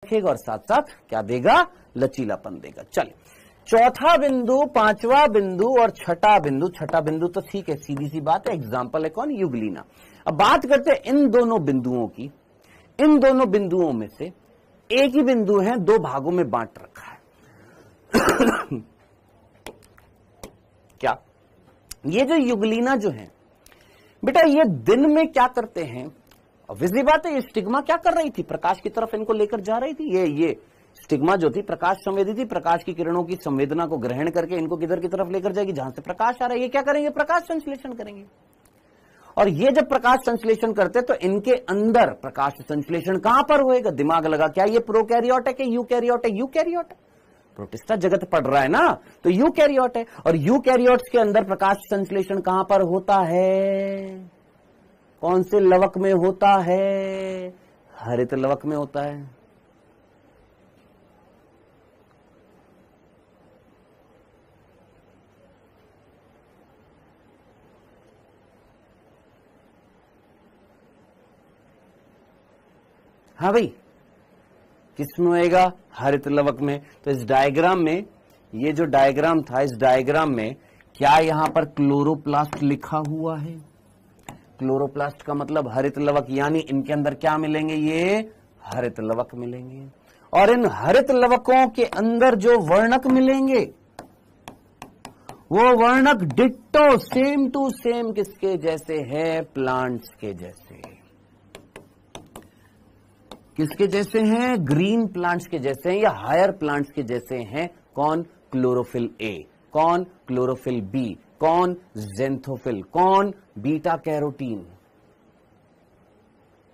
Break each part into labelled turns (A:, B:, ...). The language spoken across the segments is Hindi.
A: रखेगा और साथ साथ क्या देगा, लचीलापन देगा। चलिए, चौथा बिंदु, पांचवा बिंदु और छठा बिंदु। छठा बिंदु तो ठीक है, सीधी सी बात है, एग्जाम्पल है कौन, युगलीना। अब बात करते हैं इन दोनों बिंदुओं की। इन दोनों बिंदुओं में से एक ही बिंदु है, दो भागों में बांट रखा है। क्या ये जो युगलीना जो है बेटा, ये दिन में क्या करते हैं, ऑब्वियसली बात है, ये स्टिग्मा क्या कर रही थी, प्रकाश की तरफ इनको लेकर जा रही थी। ये स्टिग्मा जो थी प्रकाश संवेदी थी, प्रकाश की किरणों की संवेदना को ग्रहण करके इनको किधर की तरफ लेकर जाएगी, जहां से प्रकाश आ रहा है। ये क्या करेंगे, प्रकाश संश्लेषण करेंगे। और ये जब प्रकाश संश्लेषण करते तो इनके अंदर प्रकाश संश्लेषण कहां पर होएगा, दिमाग लगा, क्या ये प्रोकैरियोट है कि यूकैरियोट है, यूकैरियोट है, प्रोटिस्टा जगत पढ़ रहा है ना, तो यूकैरियोट है। और यूकैरियोट्स के अंदर प्रकाश संश्लेषण कहां पर होता है, कौन से लवक में होता है, हरित लवक में होता है। हाँ भाई, किसमें होएगा, हरित लवक में। तो इस डायग्राम में, ये जो डायग्राम था, इस डायग्राम में क्या यहां पर क्लोरोप्लास्ट लिखा हुआ है, क्लोरोप्लास्ट का मतलब हरित लवक, यानी इनके अंदर क्या मिलेंगे, ये हरित लवक मिलेंगे। और इन हरित लवकों के अंदर जो वर्णक मिलेंगे वो वर्णक डिट्टो सेम टू सेम किसके जैसे है, प्लांट्स के जैसे। किसके जैसे हैं, ग्रीन प्लांट्स के जैसे हैं या हायर प्लांट्स के जैसे हैं। कौन, क्लोरोफिल ए, कौन, क्लोरोफिल बी, कौन, जेंथोफिल, कौन, बीटा कैरोटीन।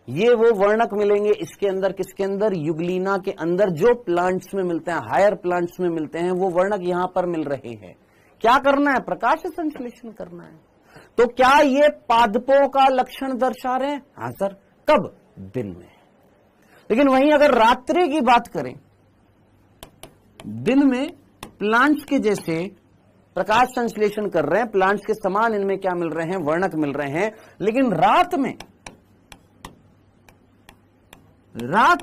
A: ये वो वर्णक मिलेंगे इसके अंदर, किसके अंदर, युगलीना के अंदर, जो प्लांट्स में मिलते हैं, हायर प्लांट्स में मिलते हैं, वो वर्णक यहां पर मिल रहे हैं। क्या करना है, प्रकाश संश्लेषण करना है। तो क्या ये पादपों का लक्षण दर्शा रहे हैं, हाँ सर, कब, दिन में। लेकिन वहीं अगर रात्रि की बात करें, दिन में प्लांट्स के जैसे प्रकाश संश्लेषण कर रहे हैं, प्लांट्स के समान इनमें क्या मिल रहे हैं, वर्णक मिल रहे हैं। लेकिन रात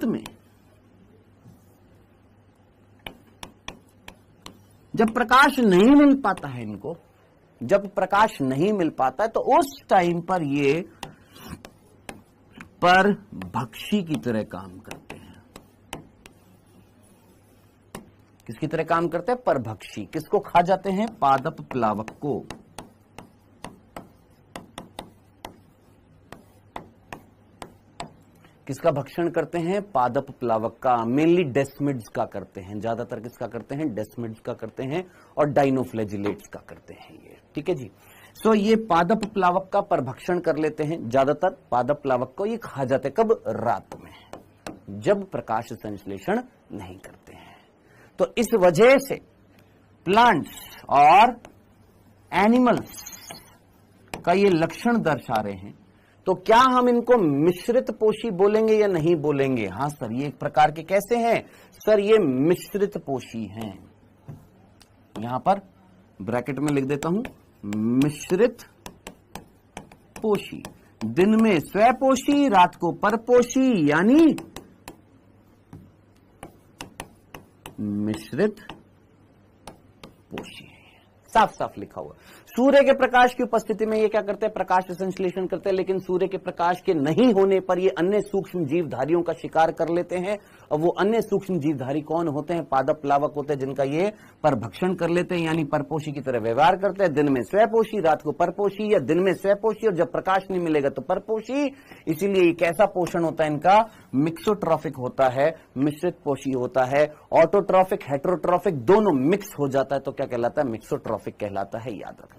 A: में जब प्रकाश नहीं मिल पाता है इनको, जब प्रकाश नहीं मिल पाता है, तो उस टाइम पर ये परभक्षी की तरह काम करते हैं। किसकी तरह काम करते हैं, परभक्षी। किसको खा जाते हैं, पादप प्लावक को। किसका भक्षण करते हैं, पादप प्लावक का। मेनली डेस्मिड्स का करते हैं, ज्यादातर किसका करते हैं, डेस्मिड्स का करते हैं, और डाइनोफ्लैजिलेट्स का करते हैं ये, ठीक है जी। सो ये पादप प्लावक का परभक्षण कर लेते हैं, ज्यादातर पादप प्लावक को ये खा जाते, कब, रात में, जब प्रकाश संश्लेषण नहीं करते हैं। तो इस वजह से प्लांट्स और एनिमल्स का ये लक्षण दर्शा रहे हैं। तो क्या हम इनको मिश्रित पोषी बोलेंगे या नहीं बोलेंगे, हाँ सर, ये एक प्रकार के कैसे हैं, सर ये मिश्रित पोषी हैं। यहां पर ब्रैकेट में लिख देता हूं, मिश्रित पोषी। दिन में स्वपोषी, रात को परपोषी, यानी मिश्रित पोषी। साफ साफ लिखा हुआ। सूर्य के प्रकाश की उपस्थिति में ये क्या करते हैं, प्रकाश संश्लेषण करते हैं। लेकिन सूर्य के प्रकाश के नहीं होने पर ये अन्य सूक्ष्म जीवधारियों का शिकार कर लेते हैं। और वो अन्य सूक्ष्म जीवधारी कौन होते हैं, पादप प्लावक होते हैं, जिनका ये परभक्षण कर लेते हैं, यानी परपोषी की तरह व्यवहार करते हैं। दिन में स्वपोषी, रात को परपोषी, या दिन में स्वपोषी और जब प्रकाश नहीं मिलेगा तो परपोषी। इसीलिए ये कैसा पोषण होता है इनका, मिक्सोट्रॉफिक होता है, मिश्रित पोषी होता है। ऑटोट्रॉफिक, हेटेरोट्रॉफिक दोनों मिक्स हो जाता है तो क्या कहलाता है, मिक्सोट्रॉफिक कहलाता है, याद रखना।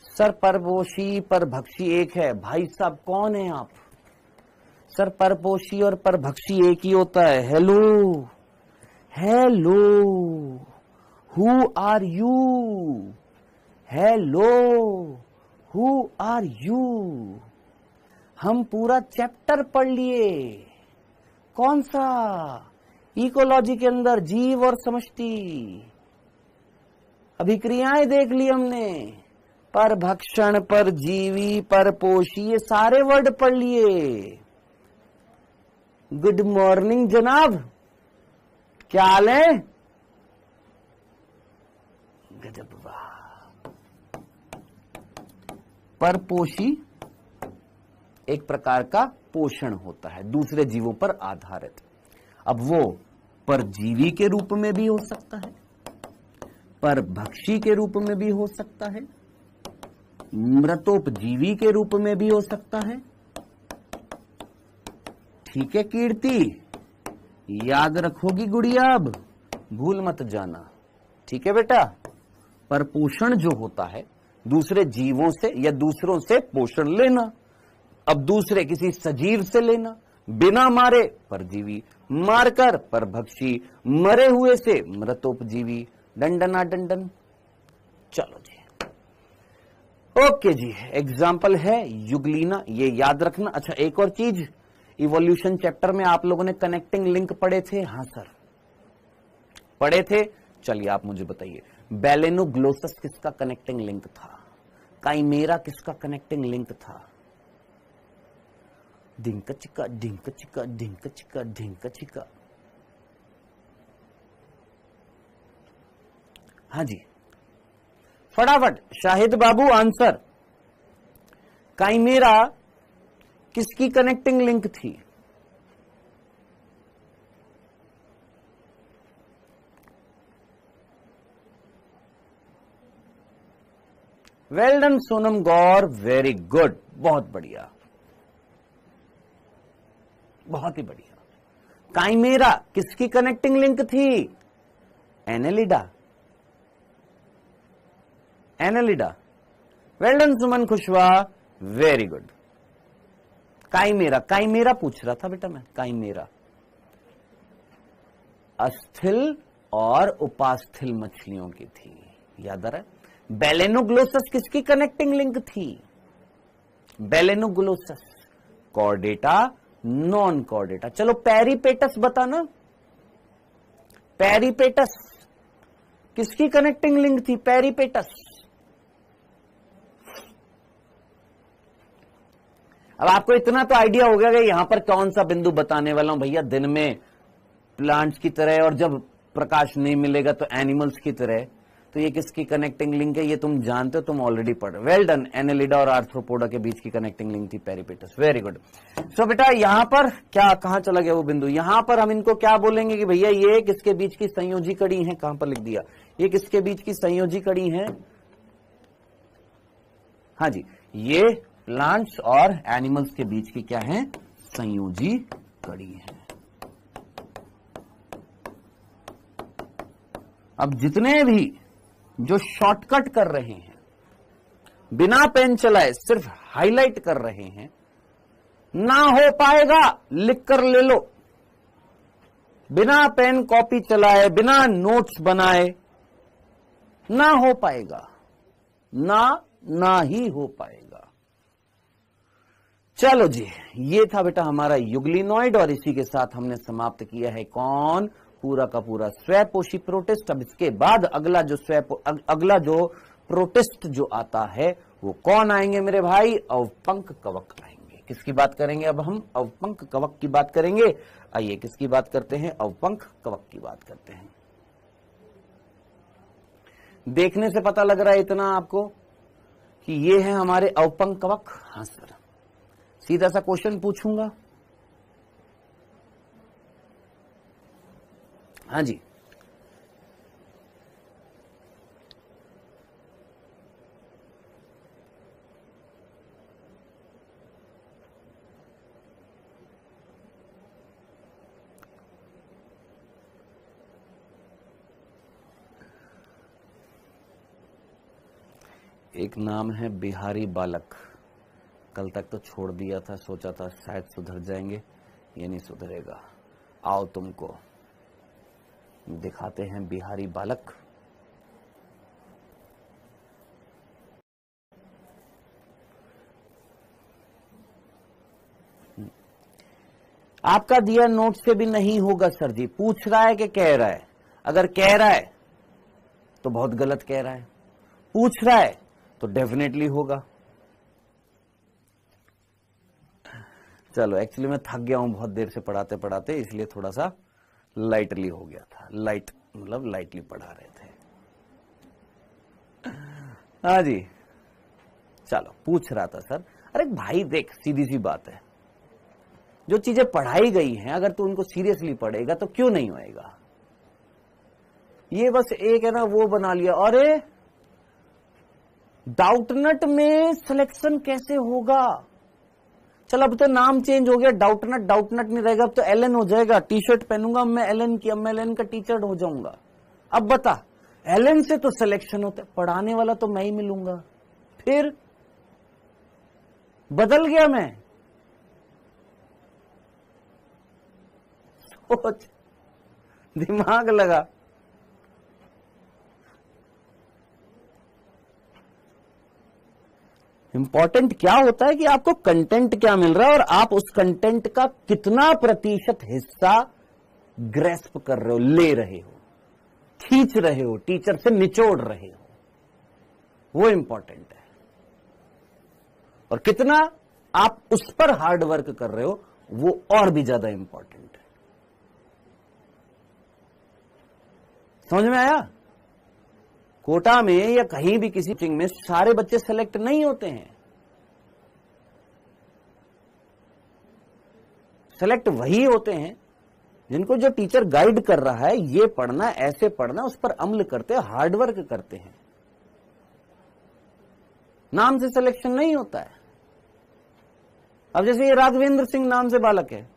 A: सर परपोषी परभक्षी एक है, भाई साहब कौन है आप, सर परपोषी और परभक्षी एक ही होता है। Hello hello, who are you, hello who are you. हम पूरा चैप्टर पढ़ लिए, कौन सा, इकोलॉजी के अंदर जीव और समष्टि, अभिक्रियाएं देख ली हमने, परभक्षण, परजीवी, परपोषी, ये सारे वर्ड पढ़ लिए। गुड मॉर्निंग जनाब, क्या हाल है? गजब, वाह। परपोषी एक प्रकार का पोषण होता है दूसरे जीवों पर आधारित। अब वो परजीवी के रूप में भी हो सकता है, परभक्षी के रूप में भी हो सकता है, मृतोपजीवी के रूप में भी हो सकता है। ठीक है कीर्ति, याद रखोगी गुड़िया, अब भूल मत जाना। ठीक है बेटा, पर पोषण जो होता है दूसरे जीवों से या दूसरों से पोषण लेना। अब दूसरे किसी सजीव से लेना, बिना मारे परजीवी, मारकर परभक्षी, मरे हुए से मृतोपजीवी। दंडना दंडन। चलो जी, ओके जी, एग्जाम्पल है युगलीना, ये याद रखना। अच्छा, एक और चीज, इवोल्यूशन चैप्टर में आप लोगों ने कनेक्टिंग लिंक पढ़े थे? हाँ सर, पढ़े थे। चलिए आप मुझे बताइए, बैलेनोग्लोसस किसका कनेक्टिंग लिंक था? काइमेरा किसका कनेक्टिंग लिंक था? ढिंक चिका ढिंक चिका ढिंक चिका ढिंक चिका। हाँ जी, फटाफट शाहिद बाबू आंसर। काइमेरा किसकी कनेक्टिंग लिंक थी? Well done Sonam Gaur, very good, बहुत बढ़िया, बहुत ही बढ़िया। काइमेरा किसकी कनेक्टिंग लिंक थी? Annelida, Annelida. Well done Suman Kushwaha, very good. Chimera, chimera पूछ रहा था बेटा मैं, काइमेरा अस्थिल और उपास्थिल मछलियों की थी, याद आ रहा है? बैलेनोग्लोसस किसकी कनेक्टिंग लिंक थी? बैलेनोग्लोसस कॉर्डेटा, नॉन कॉर्डेटा। चलो पेरिपेटस बताना, पेरिपेटस किसकी कनेक्टिंग लिंक थी? पेरिपेटस। अब आपको इतना तो आइडिया हो गया कि यहां पर कौन सा बिंदु बताने वाला हूं भैया। दिन में प्लांट्स की तरह और जब प्रकाश नहीं मिलेगा तो एनिमल्स की तरह। तो ये किसकी कनेक्टिंग लिंक है ये तुम जानते हो, तुम ऑलरेडी पढ़ रहे। वेल डन, एनेलिडा और आर्थ्रोपोडा के बीच की कनेक्टिंग लिंक थी पेरिपेटस, वेरी गुड। सो बेटा यहां पर क्या, कहां चला गया वो बिंदु? यहां पर हम इनको क्या बोलेंगे कि भैया ये किसके बीच की संयोजी कड़ी है? कहां पर लिख दिया? ये किसके बीच की संयोजी कड़ी है? हाँ जी, ये प्लांट्स और एनिमल्स के बीच की क्या है? संयोजी कड़ी है। अब जितने भी जो शॉर्टकट कर रहे हैं, बिना पेन चलाए सिर्फ हाईलाइट कर रहे हैं, ना हो पाएगा, लिख कर ले लो। बिना पेन कॉपी चलाए, बिना नोट्स बनाए ना हो पाएगा, ना ही हो पाएगा। चलो जी, ये था बेटा हमारा युगलिनॉइड और इसी के साथ हमने समाप्त किया है कौन? पूरा का पूरा स्वयपोषी प्रोटिस्ट। अब इसके बाद अगला जो प्रोटिस्ट जो आता है वो कौन आएंगे मेरे भाई? अवपंक कवक आएंगे। किसकी बात करेंगे अब हम? अवपंक कवक की बात करेंगे। आइए किसकी बात करते हैं? अवपंक कवक की बात करते हैं। देखने से पता लग रहा है इतना आपको कि ये है हमारे अवपंक कवक? हाँ सर। सीधा सा क्वेश्चन पूछूंगा। हाँ जी, एक नाम है बिहारी बालक। कल तक तो छोड़ दिया था, सोचा था शायद सुधर जाएंगे, ये नहीं सुधरेगा। आओ तुमको दिखाते हैं बिहारी बालक। आपका दिया नोट से भी नहीं होगा सर जी। पूछ रहा है कि कह रहा है? अगर कह रहा है तो बहुत गलत कह रहा है, पूछ रहा है तो डेफिनेटली होगा। चलो एक्चुअली मैं थक गया हूं बहुत देर से पढ़ाते पढ़ाते, इसलिए थोड़ा सा लाइटली हो गया था। लाइट मतलब लाइटली पढ़ा रहे थे। हाँ जी, चलो पूछ रहा था सर, अरे भाई देख सीधी सी बात है, जो चीजें पढ़ाई गई हैं अगर तू उनको सीरियसली पढ़ेगा तो क्यों नहीं होएगा। ये बस एक है ना वो बना लिया, अरे डाउटनट में सिलेक्शन कैसे होगा। चल अब तो नाम चेंज हो गया, डाउटनट डाउटनट नहीं रहेगा, अब तो एलन हो जाएगा। टी शर्ट पहनूंगा मैं एलन की, अब मैं एलन का टीचर हो जाऊंगा। अब बता, एलन से तो सिलेक्शन होता है, पढ़ाने वाला तो मैं ही मिलूंगा, फिर बदल गया मैं। सोच, दिमाग लगा। इंपॉर्टेंट क्या होता है कि आपको कंटेंट क्या मिल रहा है और आप उस कंटेंट का कितना प्रतिशत हिस्सा ग्रेस्प कर रहे हो, ले रहे हो, खींच रहे हो, टीचर से निचोड़ रहे हो, वो इंपॉर्टेंट है। और कितना आप उस पर हार्ड वर्क कर रहे हो वो और भी ज्यादा इंपॉर्टेंट है। समझ में आया? कोटा में या कहीं भी किसी टीचिंग में सारे बच्चे सेलेक्ट नहीं होते हैं। सेलेक्ट वही होते हैं जिनको जो टीचर गाइड कर रहा है, ये पढ़ना ऐसे पढ़ना, उस पर अमल करते हैं, हार्डवर्क करते हैं। नाम से सिलेक्शन नहीं होता है। अब जैसे ये राघवेंद्र सिंह नाम से बालक है,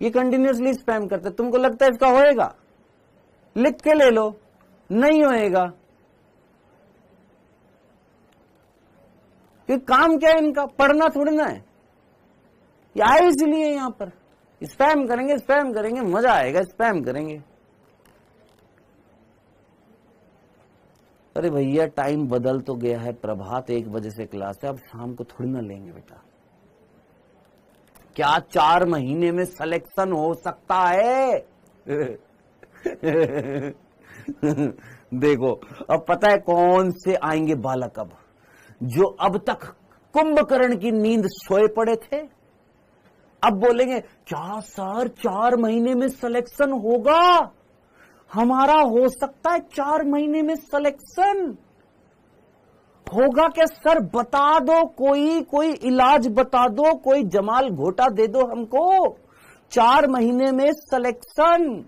A: ये कंटिन्यूअसली स्पैम करता है, तुमको लगता है इसका होएगा? लिख के ले लो, नहीं होएगा। कि काम क्या है इनका, पढ़ना थोड़ी ना है। ये आए इसलिए यहां पर स्पैम करेंगे, स्पैम करेंगे, मजा आएगा, स्पैम करेंगे। अरे भैया टाइम बदल तो गया है, प्रभात 1 बजे से क्लास है, अब शाम को थोड़ी ना लेंगे बेटा। क्या 4 महीने में सिलेक्शन हो सकता है? देखो अब पता है कौन से आएंगे बालक, अब जो अब तक कुंभकर्ण की नींद सोए पड़े थे, अब बोलेंगे क्या सर 4 महीने में सिलेक्शन होगा? हमारा हो सकता है 4 महीने में सिलेक्शन होगा क्या सर? बता दो, कोई इलाज बता दो, कोई जमाल घोटा दे दो हमको। 4 महीने में सिलेक्शन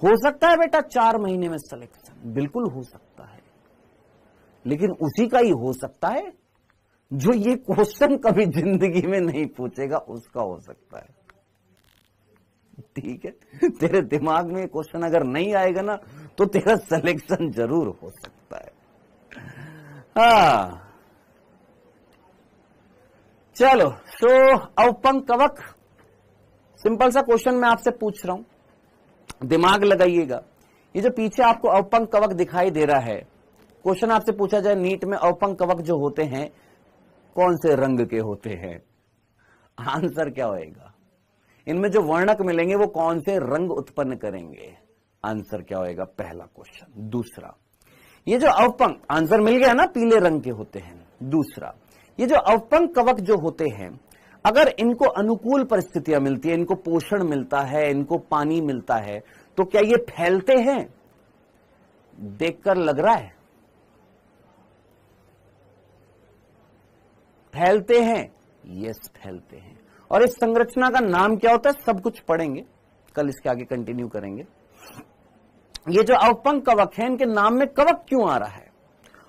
A: हो सकता है बेटा, 4 महीने में सिलेक्शन बिल्कुल हो सकता है, लेकिन उसी का ही हो सकता है जो ये क्वेश्चन कभी जिंदगी में नहीं पूछेगा, उसका हो सकता है। ठीक है, तेरे दिमाग में क्वेश्चन अगर नहीं आएगा ना तो तेरा सिलेक्शन जरूर हो सकता है। हाँ चलो, सो अवपंक कवक, सिंपल सा क्वेश्चन मैं आपसे पूछ रहा हूं, दिमाग लगाइएगा। ये जो पीछे आपको अवपंक कवक दिखाई दे रहा है, क्वेश्चन आपसे पूछा जाए नीट में, अवपंक कवक जो होते हैं कौन से रंग के होते हैं? आंसर क्या होएगा? इनमें जो वर्णक मिलेंगे वो कौन से रंग उत्पन्न करेंगे? आंसर क्या होएगा? पहला क्वेश्चन। दूसरा, ये जो अवपंक, आंसर मिल गया ना, पीले रंग के होते हैं। दूसरा, ये जो अवपंक कवक जो होते हैं, अगर इनको अनुकूल परिस्थितियां मिलती है, इनको पोषण मिलता है, इनको पानी मिलता है, तो क्या ये फैलते हैं? देखकर लग रहा है फैलते हैं। यस, फैलते हैं। और इस संरचना का नाम क्या होता है? सब कुछ पढ़ेंगे, कल इसके आगे कंटिन्यू करेंगे। ये जो अवपंक कवक है, इनके नाम में कवक क्यों आ रहा है,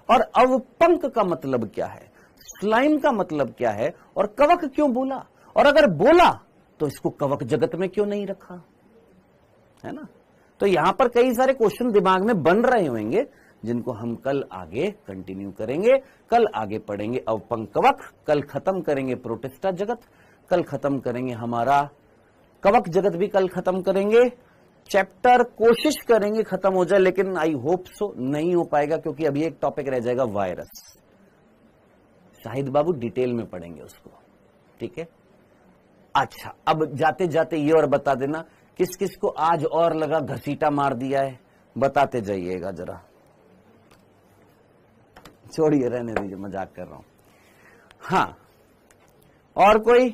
A: और अवपंक का मतलब क्या है, स्लाइम का मतलब क्या है, और कवक क्यों बोला, और अगर बोला तो इसको कवक जगत में क्यों नहीं रखा, है ना? तो यहां पर कई सारे क्वेश्चन दिमाग में बन रहे होंगे, जिनको हम कल आगे कंटिन्यू करेंगे। कल आगे पढ़ेंगे अवपंक कवक, कल खत्म करेंगे प्रोटिस्टा जगत, कल खत्म करेंगे हमारा कवक जगत भी कल खत्म करेंगे। चैप्टर कोशिश करेंगे खत्म हो जाए, लेकिन आई होप सो नहीं हो पाएगा, क्योंकि अभी एक टॉपिक रह जाएगा वायरस। शाहिद बाबू डिटेल में पढ़ेंगे उसको, ठीक है? अच्छा, अब जाते जाते ये और बता देना, किस किस को आज और लगा घसीटा मार दिया है, बताते जाइएगा जरा। छोड़िए, रहने दीजिए, मजाक कर रहा हूं। हाँ, और कोई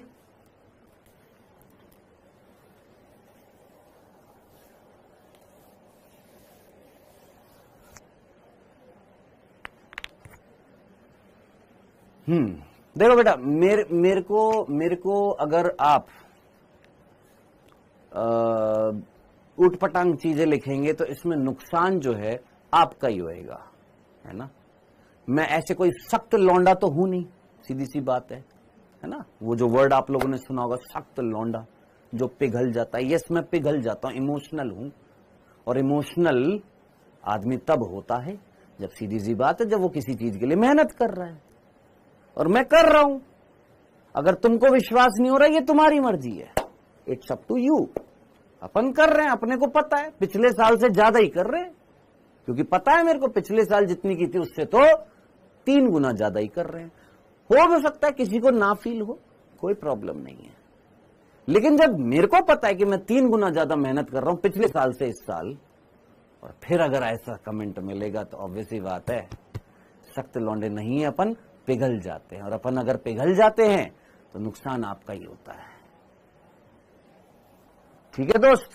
A: देखो बेटा, मेरे को अगर आप उटपटांग चीजें लिखेंगे तो इसमें नुकसान जो है आपका ही होएगा, है ना। मैं ऐसे कोई सख्त लौंडा तो हूं नहीं, सीधी सी बात है ना। वो जो वर्ड आप लोगों ने सुना होगा, सख्त लौंडा जो पिघल जाता है, यस मैं पिघल जाता हूं, इमोशनल हूं। और इमोशनल आदमी तब होता है जब, सीधी सी बात है, जब वो किसी चीज के लिए मेहनत कर रहा है, और मैं कर रहा हूं। अगर तुमको विश्वास नहीं हो रहा, ये तुम्हारी मर्जी है, इट्स अप टू यू। अपन कर रहे हैं, अपने को पता है, पिछले साल से ज्यादा ही कर रहे हैं, क्योंकि पता है मेरे को पिछले साल जितनी की थी उससे तो 3 गुना ज्यादा ही कर रहे हैं। हो भी सकता है किसी को ना फील हो, कोई प्रॉब्लम नहीं है, लेकिन जब मेरे को पता है कि मैं 3 गुना ज्यादा मेहनत कर रहा हूं पिछले साल से इस साल, और फिर अगर ऐसा कमेंट मिलेगा तो ऑब्वियस ही बात है, सख्त लौंडे नहीं है अपन, पिघल जाते हैं। और अपन अगर पिघल जाते हैं तो नुकसान आपका ही होता है। ठीक है दोस्त,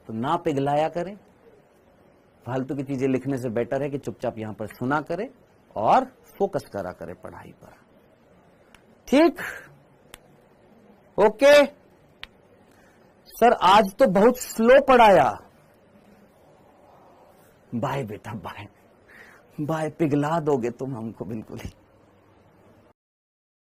A: तो ना पिघलाया करें, फालतू की चीजें लिखने से बेटर है कि चुपचाप यहां पर सुना करें और फोकस करा करें पढ़ाई पर। ठीक, ओके सर, आज तो बहुत स्लो पढ़ाया। बाय बेटा बाय, बाय, पिघला दोगे तुम हमको बिल्कुल ही।